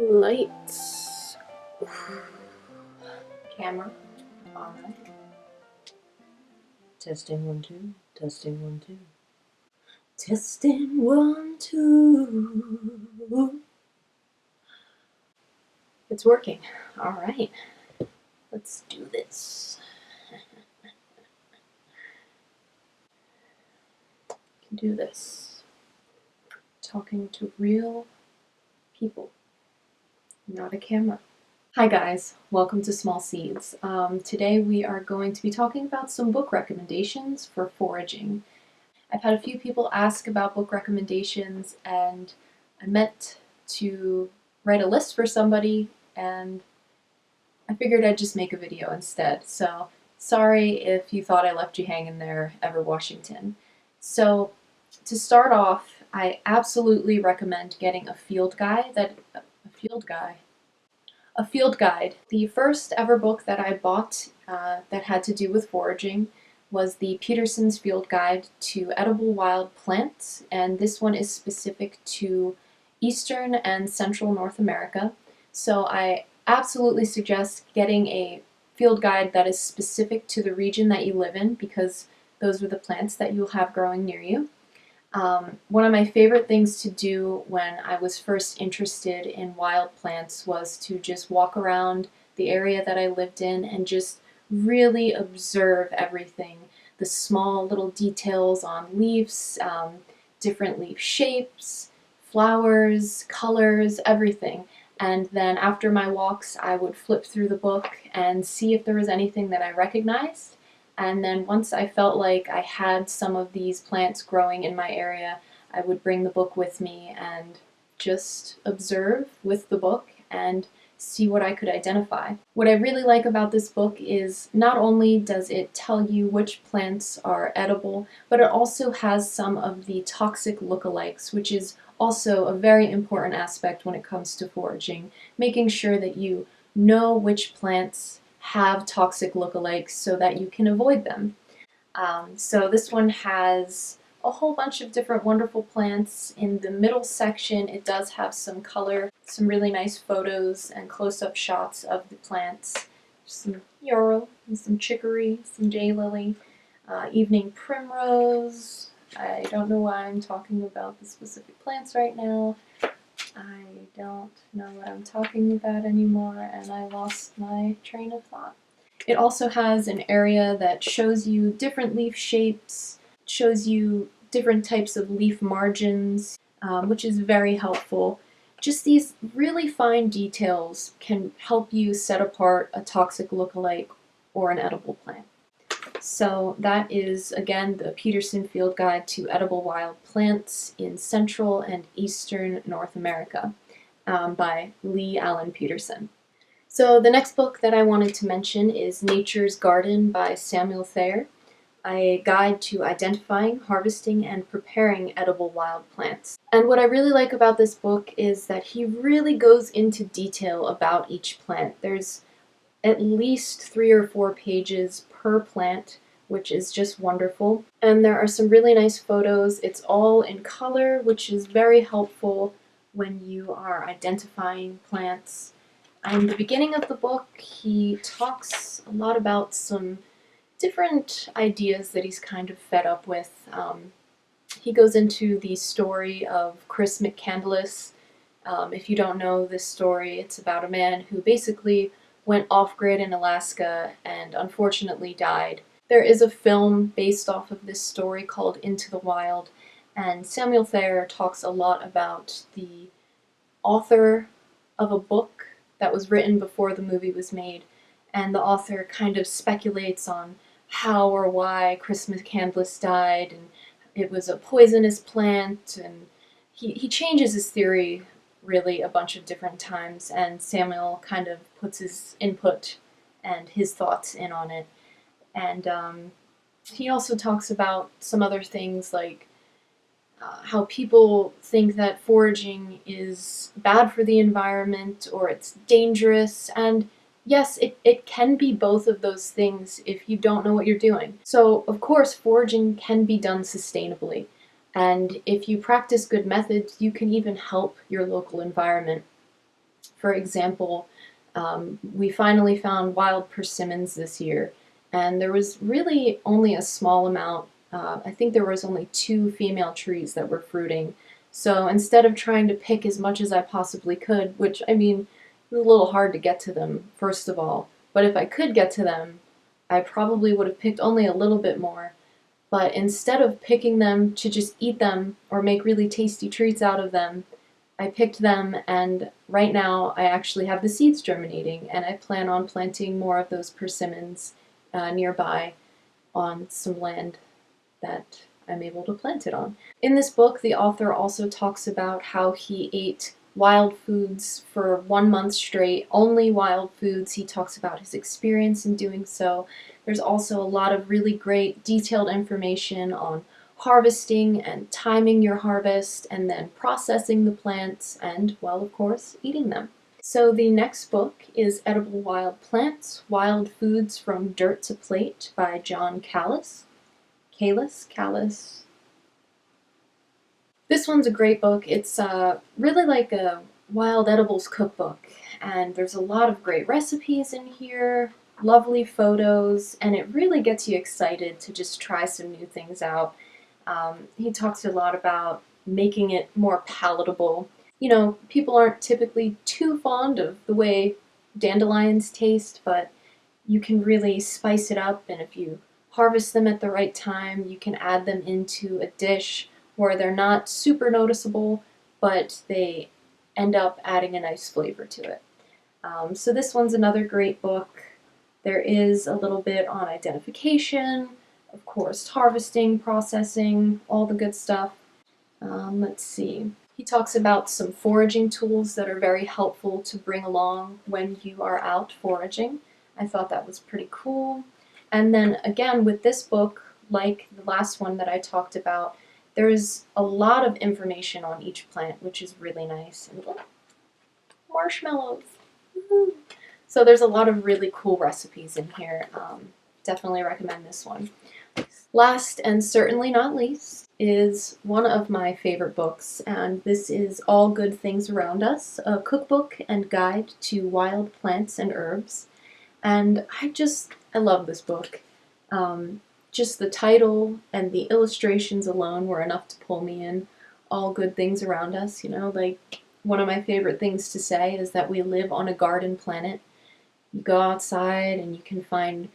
Lights. Camera. Alright. Testing 1, 2. Testing 1, 2. Testing 1, 2. It's working. Alright. Let's do this. Can do this. Talking to real people, not a camera. Hi guys, welcome to Small Seeds. Today we are going to be talking about some book recommendations for foraging. I've had a few people ask about book recommendations and I meant to write a list for somebody and I figured I'd just make a video instead. So sorry if you thought I left you hanging there, Ever Washington. So to start off, I absolutely recommend getting a field guide. The first ever book that I bought that had to do with foraging was the Peterson's Field Guide to Edible Wild Plants, and this one is specific to Eastern and Central North America. So I absolutely suggest getting a field guide that is specific to the region that you live in, because those are the plants that you'll have growing near you. One of my favorite things to do when I was first interested in wild plants was to just walk around the area that I lived in and just really observe everything. The small little details on leaves, different leaf shapes, flowers, colors, everything. And then after my walks, I would flip through the book and see if there was anything that I recognized. And then once I felt like I had some of these plants growing in my area, I would bring the book with me and just observe with the book and see what I could identify. What I really like about this book is not only does it tell you which plants are edible, but it also has some of the toxic lookalikes, which is also a very important aspect when it comes to foraging, making sure that you know which plants have toxic lookalikes so that you can avoid them. So this one has a whole bunch of different wonderful plants. In the middle section it does have some color, some really nice photos and close-up shots of the plants. Some yarrow, and some chicory, some daylily, evening primrose. I don't know why I'm talking about the specific plants right now. I don't know what I'm talking about anymore, and I lost my train of thought. It also has an area that shows you different leaf shapes, shows you different types of leaf margins, which is very helpful. Just these really fine details can help you set apart a toxic lookalike or an edible plant. So that is, again, the Peterson Field Guide to Edible Wild Plants in Central and Eastern North America by Lee Allen Peterson. So the next book that I wanted to mention is Nature's Garden by Samuel Thayer, a guide to identifying, harvesting, and preparing edible wild plants. And what I really like about this book is that he really goes into detail about each plant. There's at least 3 or 4 pages per plant, which is just wonderful. And there are some really nice photos. It's all in color, which is very helpful when you are identifying plants. In the beginning of the book, he talks a lot about some different ideas that he's kind of fed up with. He goes into the story of Chris McCandless. If you don't know this story, it's about a man who basically went off-grid in Alaska and unfortunately died. There is a film based off of this story called Into the Wild, and Samuel Thayer talks a lot about the author of a book that was written before the movie was made, and the author kind of speculates on how or why Chris McCandless died, and it was a poisonous plant, and he changes his theory really a bunch of different times, and Samuel kind of puts his input and his thoughts in on it. And he also talks about some other things like how people think that foraging is bad for the environment or it's dangerous, and yes, it can be both of those things if you don't know what you're doing. So of course foraging can be done sustainably. And if you practice good methods, you can even help your local environment. For example, we finally found wild persimmons this year, and there was really only a small amount. I think there was only 2 female trees that were fruiting. So instead of trying to pick as much as I possibly could, which, I mean, it was a little hard to get to them, first of all, but if I could get to them, I probably would have picked only a little bit more. But instead of picking them to just eat them or make really tasty treats out of them, I picked them, and right now I actually have the seeds germinating, and I plan on planting more of those persimmons nearby on some land that I'm able to plant it on. In this book, the author also talks about how he ate wild foods for 1 month straight, only wild foods. He talks about his experience in doing so. There's also a lot of really great detailed information on harvesting and timing your harvest, and then processing the plants, and, well, of course, eating them. So the next book is Edible Wild Plants, Wild Foods from Dirt to Plate by John Callis. Callis. This one's a great book. It's really like a wild edibles cookbook, and there's a lot of great recipes in here, lovely photos, and it really gets you excited to just try some new things out. He talks a lot about making it more palatable. You know, people aren't typically too fond of the way dandelions taste, but you can really spice it up, and if you harvest them at the right time, you can add them into a dish where they're not super noticeable, but they end up adding a nice flavor to it. So this one's another great book. There is a little bit on identification, of course, harvesting, processing, all the good stuff. Let's see. He talks about some foraging tools that are very helpful to bring along when you are out foraging. I thought that was pretty cool. And then again, with this book, like the last one that I talked about, there's a lot of information on each plant, which is really nice. And look, marshmallows. Woo-hoo. So there's a lot of really cool recipes in here. Definitely recommend this one. Last and certainly not least is one of my favorite books, and this is All Good Things Around Us, a cookbook and guide to wild plants and herbs. And I love this book. Just the title and the illustrations alone were enough to pull me in. All good things around us, you know, like one of my favorite things to say is that we live on a garden planet. You go outside and you can find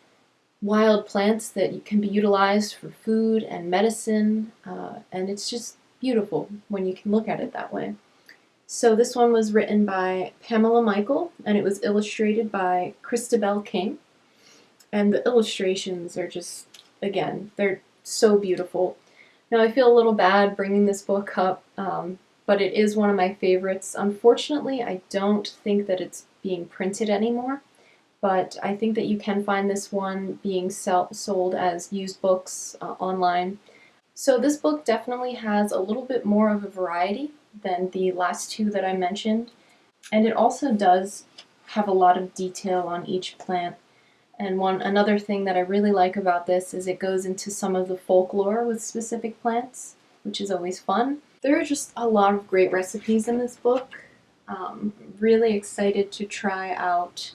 wild plants that can be utilized for food and medicine, and it's just beautiful when you can look at it that way. So this one was written by Pamela Michael, and it was illustrated by Christabel King. And the illustrations are just, again, they're so beautiful. Now I feel a little bad bringing this book up, but it is one of my favorites. Unfortunately, I don't think that it's being printed anymore, but I think that you can find this one being sold as used books online. So this book definitely has a little bit more of a variety than the last 2 that I mentioned, and it also does have a lot of detail on each plant. And another thing that I really like about this is it goes into some of the folklore with specific plants, which is always fun. There are just a lot of great recipes in this book. Really excited to try out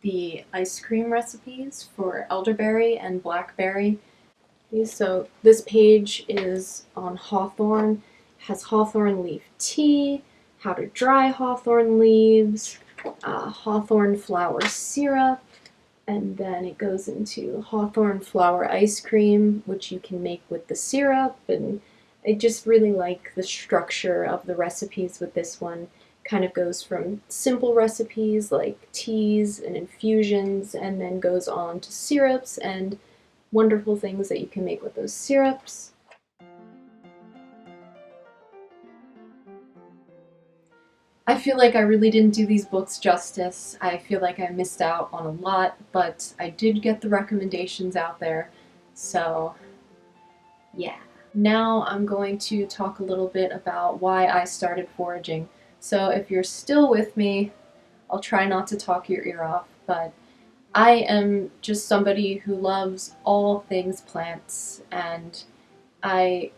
the ice cream recipes for elderberry and blackberry. So this page is on hawthorn, has hawthorn leaf tea, how to dry hawthorn leaves, hawthorn flower syrup, and then it goes into hawthorn flower ice cream, which you can make with the syrup, and I just really like the structure of the recipes with this one. Kind of goes from simple recipes like teas and infusions, and then goes on to syrups and wonderful things that you can make with those syrups. I feel like I really didn't do these books justice. I feel like I missed out on a lot, but I did get the recommendations out there, so yeah. Now I'm going to talk a little bit about why I started foraging. So if you're still with me, I'll try not to talk your ear off, but I am just somebody who loves all things plants, and I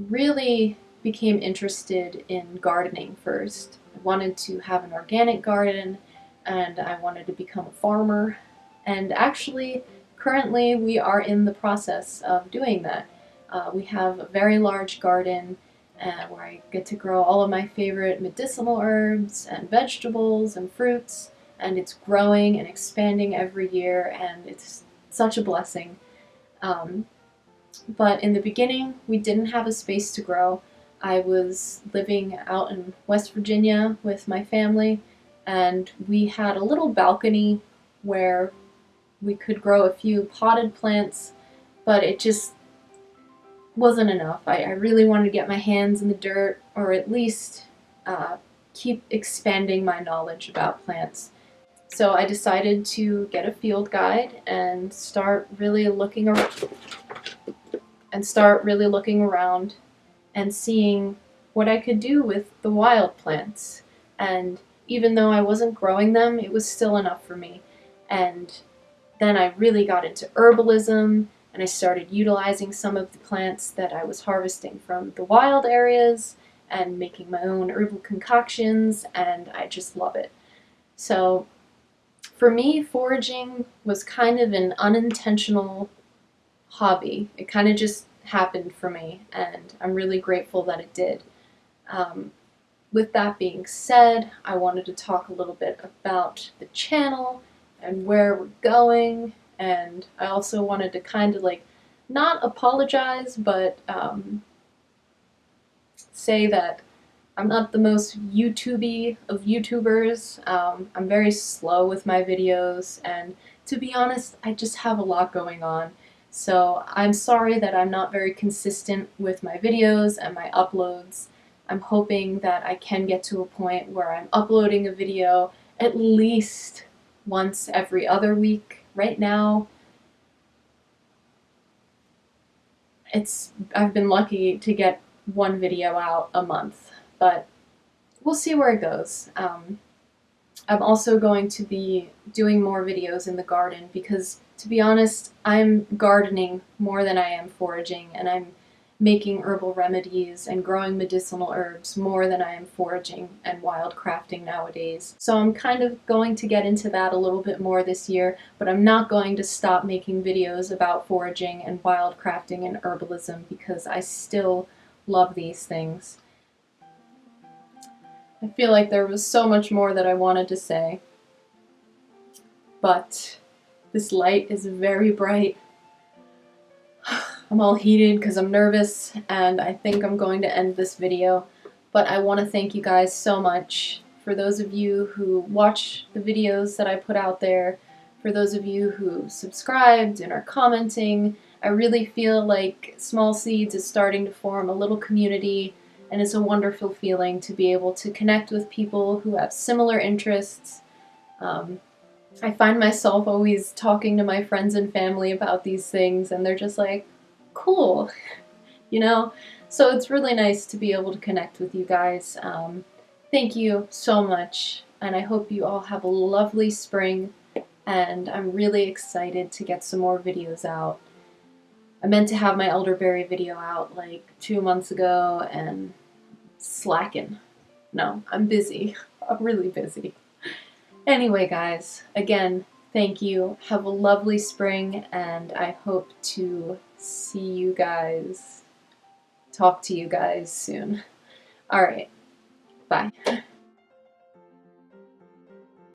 really became interested in gardening first. I wanted to have an organic garden and I wanted to become a farmer. And actually, currently we are in the process of doing that. We have a very large garden where I get to grow all of my favorite medicinal herbs and vegetables and fruits, and it's growing and expanding every year, and it's such a blessing. But in the beginning, we didn't have a space to grow. I was living out in West Virginia with my family, and we had a little balcony where we could grow a few potted plants, but it just wasn't enough. I really wanted to get my hands in the dirt, or at least keep expanding my knowledge about plants. So I decided to get a field guide and start really looking around and seeing what I could do with the wild plants. And even though I wasn't growing them, it was still enough for me. And then I really got into herbalism, and I started utilizing some of the plants that I was harvesting from the wild areas and making my own herbal concoctions, and I just love it. So for me, foraging was kind of an unintentional hobby. It kind of just happened for me, and I'm really grateful that it did. With that being said, I wanted to talk a little bit about the channel and where we're going, and I also wanted to kind of like not apologize, but say that I'm not the most YouTubey of YouTubers. I'm very slow with my videos, and to be honest, I just have a lot going on. So I'm sorry that I'm not very consistent with my videos and my uploads. I'm hoping that I can get to a point where I'm uploading a video at least once every other week. Right now, I've been lucky to get one video out a month, but we'll see where it goes. I'm also going to be doing more videos in the garden because, to be honest, I'm gardening more than I am foraging, and I'm making herbal remedies and growing medicinal herbs more than I am foraging and wildcrafting nowadays. So I'm kind of going to get into that a little bit more this year, but I'm not going to stop making videos about foraging and wildcrafting and herbalism because I still love these things. I feel like there was so much more that I wanted to say, but this light is very bright. I'm all heated because I'm nervous, and I think I'm going to end this video, but I want to thank you guys so much. For those of you who watch the videos that I put out there, for those of you who subscribed and are commenting, I really feel like Small Seeds is starting to form a little community, and it's a wonderful feeling to be able to connect with people who have similar interests. I find myself always talking to my friends and family about these things, and they're just like, cool, you know? So it's really nice to be able to connect with you guys. Thank you so much, and I hope you all have a lovely spring, and I'm really excited to get some more videos out. I meant to have my elderberry video out like 2 months ago, and slacking. No, I'm busy. I'm really busy. Anyway, guys, again, thank you. Have a lovely spring, and I hope to see you guys, talk to you guys soon. Alright, bye.